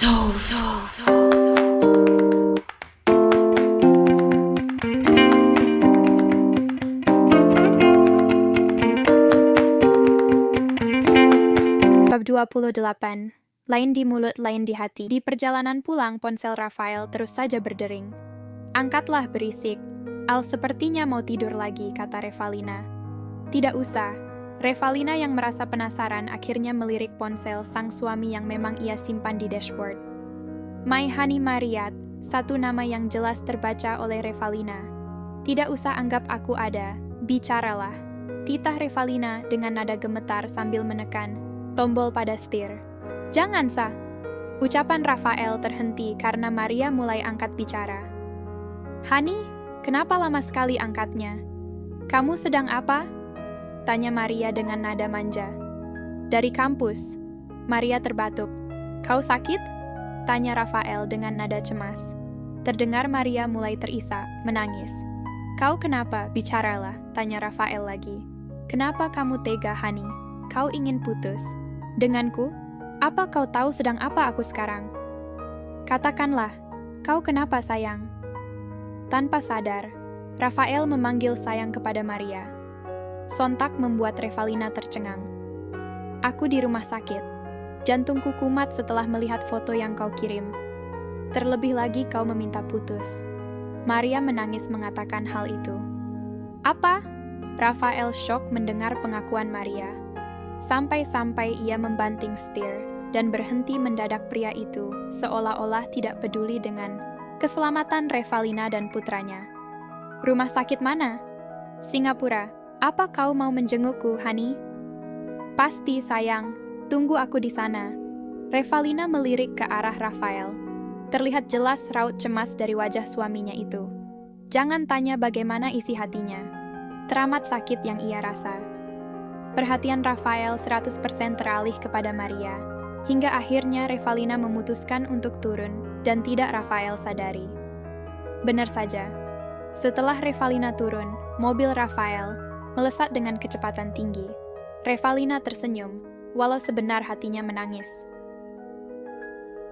Bab 28. Lain di mulut, lain di hati. Di perjalanan pulang, ponsel Rafael terus saja berdering. "Angkatlah, berisik. Al sepertinya mau tidur lagi," kata Revalina. "Tidak usah." Revalina yang merasa penasaran akhirnya melirik ponsel sang suami yang memang ia simpan di dashboard. "My Honey Mariat," satu nama yang jelas terbaca oleh Revalina. "Tidak usah anggap aku ada. Bicaralah." Titah Revalina dengan nada gemetar sambil menekan tombol pada setir. "Jangan, Sa." Ucapan Rafael terhenti karena Maria mulai angkat bicara. "Hani, kenapa lama sekali angkatnya? Kamu sedang apa?" tanya Maria dengan nada manja. "Dari kampus." Maria terbatuk. "Kau sakit?" tanya Rafael dengan nada cemas. Terdengar Maria mulai terisak, menangis. "Kau kenapa? Bicaralah," tanya Rafael lagi. "Kenapa kamu tega, Hani? Kau ingin putus denganku? Apa kau tahu sedang apa aku sekarang? Katakanlah, kau kenapa, sayang?" Tanpa sadar, Rafael memanggil sayang kepada Maria. Sontak membuat Revalina tercengang. "Aku di rumah sakit. Jantungku kumat setelah melihat foto yang kau kirim. Terlebih lagi kau meminta putus." Maria menangis mengatakan hal itu. "Apa?" Rafael syok mendengar pengakuan Maria. Sampai-sampai ia membanting setir dan berhenti mendadak pria itu, seolah-olah tidak peduli dengan keselamatan Revalina dan putranya. "Rumah sakit mana?" "Singapura. Apa kau mau menjengukku, Hani?" "Pasti, sayang. Tunggu aku di sana." Revalina melirik ke arah Rafael. Terlihat jelas raut cemas dari wajah suaminya itu. Jangan tanya bagaimana isi hatinya. Teramat sakit yang ia rasa. Perhatian Rafael 100% teralih kepada Maria, hingga akhirnya Revalina memutuskan untuk turun dan tidak Rafael sadari. Benar saja. Setelah Revalina turun, mobil Rafael melesat dengan kecepatan tinggi. Revalina tersenyum, walau sebenar hatinya menangis.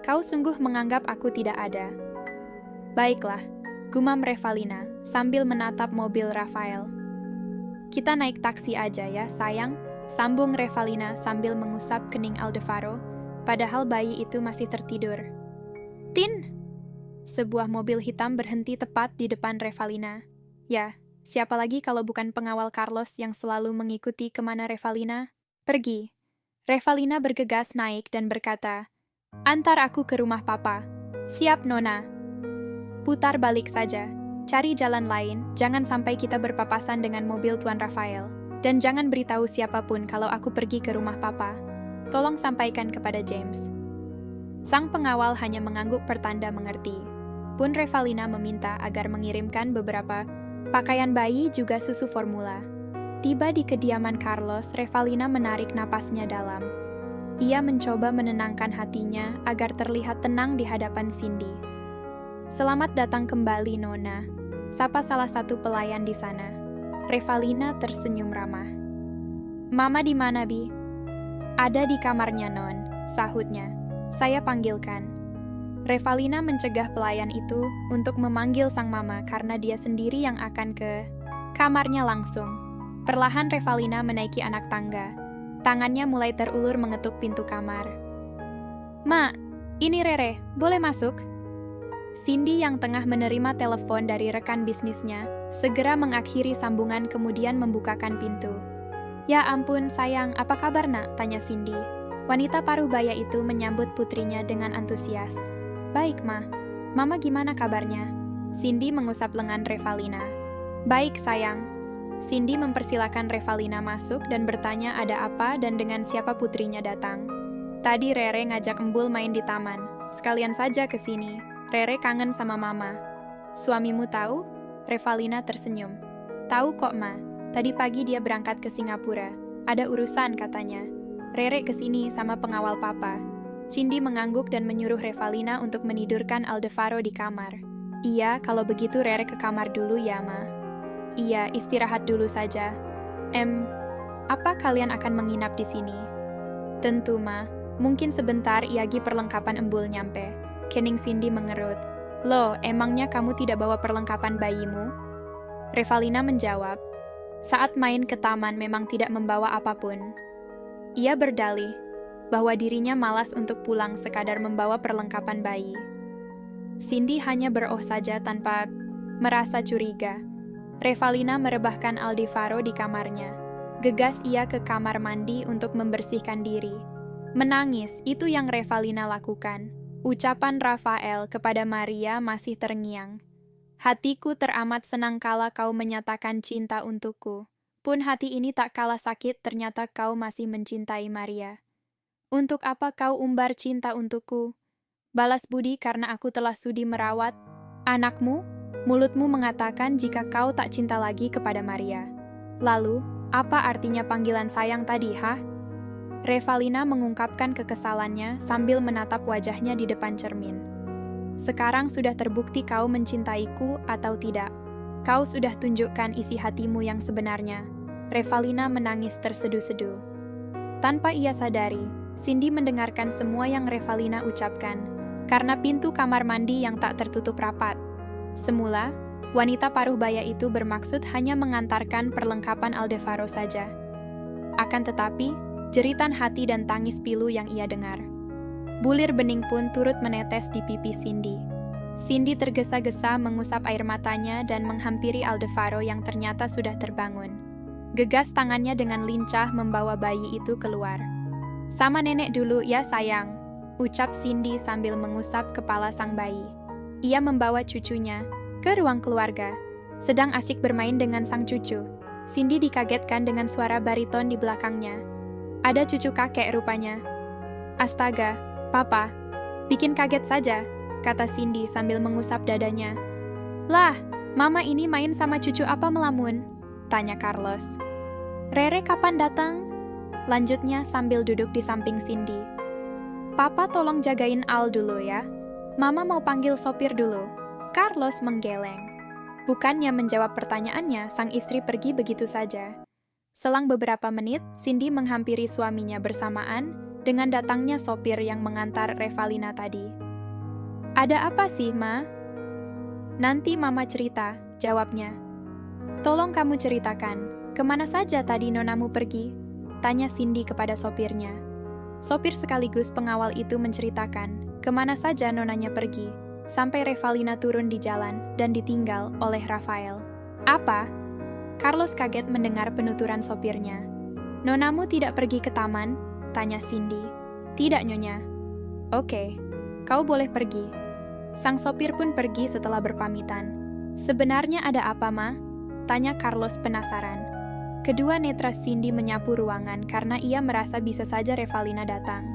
"Kau sungguh menganggap aku tidak ada." "Baiklah," gumam Revalina sambil menatap mobil Rafael. "Kita naik taksi aja ya, sayang," sambung Revalina sambil mengusap kening Aldefaro, padahal bayi itu masih tertidur. "Tin!" Sebuah mobil hitam berhenti tepat di depan Revalina. Ya, siapa lagi kalau bukan pengawal Carlos yang selalu mengikuti kemana Revalina pergi. Revalina bergegas naik dan berkata, "Antar aku ke rumah papa." "Siap, Nona." "Putar balik saja. Cari jalan lain, jangan sampai kita berpapasan dengan mobil Tuan Rafael. Dan jangan beritahu siapapun kalau aku pergi ke rumah papa. Tolong sampaikan kepada James." Sang pengawal hanya mengangguk pertanda mengerti. Pun Revalina meminta agar mengirimkan beberapa pakaian bayi juga susu formula. Tiba di kediaman Carlos, Revalina menarik napasnya dalam. Ia mencoba menenangkan hatinya agar terlihat tenang di hadapan Cindy. "Selamat datang kembali, Nona," sapa salah satu pelayan di sana. Revalina tersenyum ramah. "Mama di mana, Bi?" "Ada di kamarnya, Non," sahutnya. "Saya panggilkan." Revalina mencegah pelayan itu untuk memanggil sang mama karena dia sendiri yang akan ke kamarnya langsung. Perlahan Revalina menaiki anak tangga. Tangannya mulai terulur mengetuk pintu kamar. "Ma, ini Rere, boleh masuk?" Cindy yang tengah menerima telepon dari rekan bisnisnya, segera mengakhiri sambungan kemudian membukakan pintu. "Ya ampun, sayang, apa kabar, Nak?" tanya Cindy. Wanita parubaya itu menyambut putrinya dengan antusias. "Baik, Ma. Mama gimana kabarnya?" Cindy mengusap lengan Revalina. "Baik, sayang." Cindy mempersilakan Revalina masuk dan bertanya ada apa dan dengan siapa putrinya datang. "Tadi Rere ngajak Embul main di taman. Sekalian saja ke sini. Rere kangen sama Mama." "Suamimu tahu?" Revalina tersenyum. "Tahu kok, Ma. Tadi pagi dia berangkat ke Singapura. Ada urusan katanya. Rere kesini sama pengawal papa." Cindy mengangguk dan menyuruh Revalina untuk menidurkan Aldefaro di kamar. "Iya, kalau begitu Rere ke kamar dulu ya, Ma." "Iya, istirahat dulu saja." Apa kalian akan menginap di sini?" "Tentu, Ma. Mungkin sebentar Iagi perlengkapan embul nyampe. Kening Cindy mengerut. Loh, emangnya kamu tidak bawa perlengkapan bayimu? Revalina menjawab, saat main ke taman memang tidak membawa apapun. Ia berdalih bahwa dirinya malas untuk pulang sekadar membawa perlengkapan bayi. Cindy hanya beroh saja tanpa merasa curiga. Revalina merebahkan Aldebaran di kamarnya. Gegas ia ke kamar mandi untuk membersihkan diri. Menangis, itu yang Revalina lakukan. Ucapan Rafael kepada Maria masih terngiang. Hatiku teramat senang kala kau menyatakan cinta untukku. Pun hati ini tak kalah sakit ternyata kau masih mencintai Maria. Untuk apa kau umbar cinta untukku? Balas budi karena aku telah sudi merawat anakmu? Mulutmu mengatakan jika kau tak cinta lagi kepada Maria. Lalu, apa artinya panggilan sayang tadi, ha? Revalina mengungkapkan kekesalannya sambil menatap wajahnya di depan cermin. Sekarang sudah terbukti kau mencintaiku atau tidak. Kau sudah tunjukkan isi hatimu yang sebenarnya. Revalina menangis terseduh-seduh. Tanpa ia sadari, Cindy mendengarkan semua yang Revalina ucapkan, karena pintu kamar mandi yang tak tertutup rapat. Semula, wanita paruh baya itu bermaksud hanya mengantarkan perlengkapan Aldebaran saja. Akan tetapi, jeritan hati dan tangis pilu yang ia dengar. Bulir bening pun turut menetes di pipi Cindy. Cindy tergesa-gesa mengusap air matanya dan menghampiri Aldebaran yang ternyata sudah terbangun. Gegas tangannya dengan lincah membawa bayi itu keluar. Sama nenek dulu ya sayang, ucap Cindy sambil mengusap kepala sang bayi. Ia membawa cucunya ke ruang keluarga, sedang asyik bermain dengan sang cucu. Cindy dikagetkan dengan suara bariton di belakangnya. Ada cucu kakek rupanya. Astaga, Papa, bikin kaget saja, kata Cindy sambil mengusap dadanya. Lah, Mama ini main sama cucu apa melamun? Tanya Carlos. Rere kapan datang? Lanjutnya sambil duduk di samping Cindy. Papa tolong jagain Al dulu ya. Mama mau panggil sopir dulu. Carlos menggeleng. Bukannya menjawab pertanyaannya, sang istri pergi begitu saja. Selang beberapa menit, Cindy menghampiri suaminya bersamaan dengan datangnya sopir yang mengantar Revalina tadi. Ada apa sih, Ma? Nanti Mama cerita, jawabnya. Tolong kamu ceritakan, kemana saja tadi nonamu pergi? Tanya Cindy kepada sopirnya. Sopir sekaligus pengawal itu menceritakan kemana saja nonanya pergi, sampai Revalina turun di jalan dan ditinggal oleh Rafael. Apa? Carlos kaget mendengar penuturan sopirnya. Nonamu tidak pergi ke taman? Tanya Cindy. Tidak, Nyonya. Oke, kau boleh pergi. Sang sopir pun pergi setelah berpamitan. Sebenarnya ada apa, Ma? Tanya Carlos penasaran. Kedua netra Cindy menyapu ruangan karena ia merasa bisa saja Revalina datang.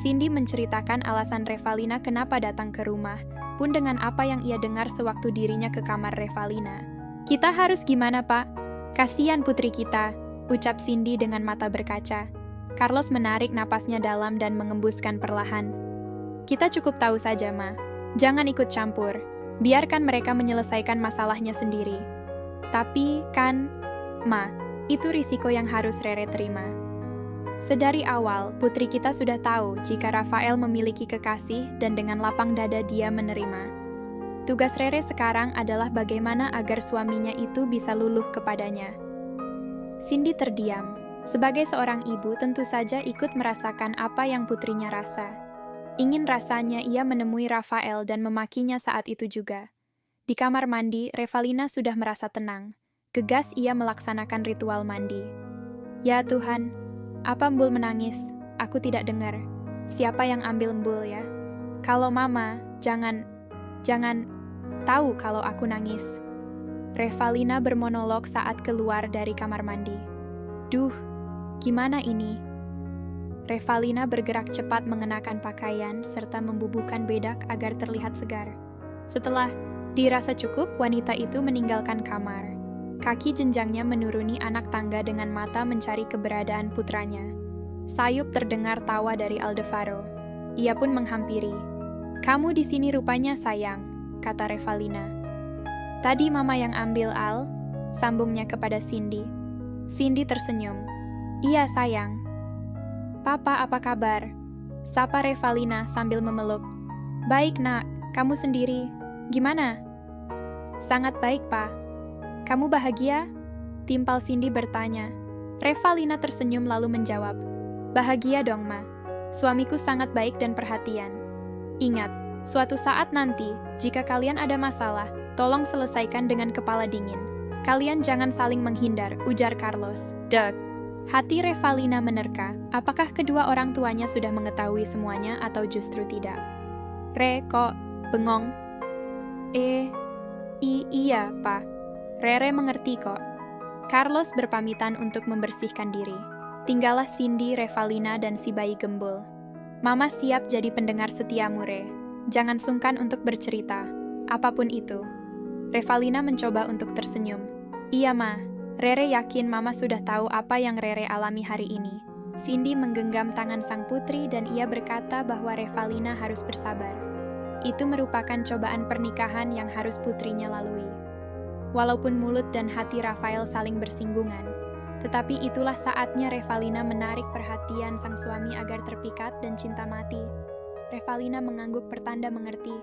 Cindy menceritakan alasan Revalina kenapa datang ke rumah, pun dengan apa yang ia dengar sewaktu dirinya ke kamar Revalina. Kita harus gimana, Pak? Kasian putri kita, ucap Cindy dengan mata berkaca. Carlos menarik napasnya dalam dan mengembuskan perlahan. Kita cukup tahu saja, Ma. Jangan ikut campur. Biarkan mereka menyelesaikan masalahnya sendiri. Tapi kan, Ma, itu risiko yang harus Rere terima. Sedari awal, putri kita sudah tahu jika Rafael memiliki kekasih dan dengan lapang dada dia menerima. Tugas Rere sekarang adalah bagaimana agar suaminya itu bisa luluh kepadanya. Cindy terdiam. Sebagai seorang ibu tentu saja ikut merasakan apa yang putrinya rasa. Ingin rasanya ia menemui Rafael dan memakinya saat itu juga. Di kamar mandi, Revalina sudah merasa tenang. Gegas ia melaksanakan ritual mandi. Ya Tuhan, apa Mbul menangis? Aku tidak dengar. Siapa yang ambil Mbul ya? Kalau Mama, jangan tahu kalau aku nangis. Revalina bermonolog saat keluar dari kamar mandi. Duh, gimana ini? Revalina bergerak cepat mengenakan pakaian serta membubuhkan bedak agar terlihat segar. Setelah dirasa cukup, wanita itu meninggalkan kamar. Kaki jenjangnya menuruni anak tangga dengan mata mencari keberadaan putranya. Sayup terdengar tawa dari Aldebaran. Ia pun menghampiri. Kamu di sini rupanya sayang, kata Revalina. Tadi Mama yang ambil Al, sambungnya kepada Cindy. Cindy tersenyum. Iya sayang. Papa apa kabar? Sapa Revalina sambil memeluk. Baik nak, kamu sendiri. Gimana? Sangat baik, Pak. Kamu bahagia? Timpal Cindy bertanya. Revalina tersenyum lalu menjawab. Bahagia dong, Ma. Suamiku sangat baik dan perhatian. Ingat, suatu saat nanti, jika kalian ada masalah, tolong selesaikan dengan kepala dingin. Kalian jangan saling menghindar, ujar Carlos. Dek. Hati Revalina menerka. Apakah kedua orang tuanya sudah mengetahui semuanya atau justru tidak? Re, kok bengong? Iya, Pak. Rere mengerti kok. Carlos berpamitan untuk membersihkan diri. Tinggallah Cindy, Revalina, dan si bayi gembul. Mama siap jadi pendengar setiamu, Re. Jangan sungkan untuk bercerita. Apapun itu. Revalina mencoba untuk tersenyum. Iya, Ma. Rere yakin Mama sudah tahu apa yang Rere alami hari ini. Cindy menggenggam tangan sang putri dan ia berkata bahwa Revalina harus bersabar. Itu merupakan cobaan pernikahan yang harus putrinya lalui. Walaupun mulut dan hati Rafael saling bersinggungan, tetapi itulah saatnya Revalina menarik perhatian sang suami agar terpikat dan cinta mati. Revalina mengangguk pertanda mengerti.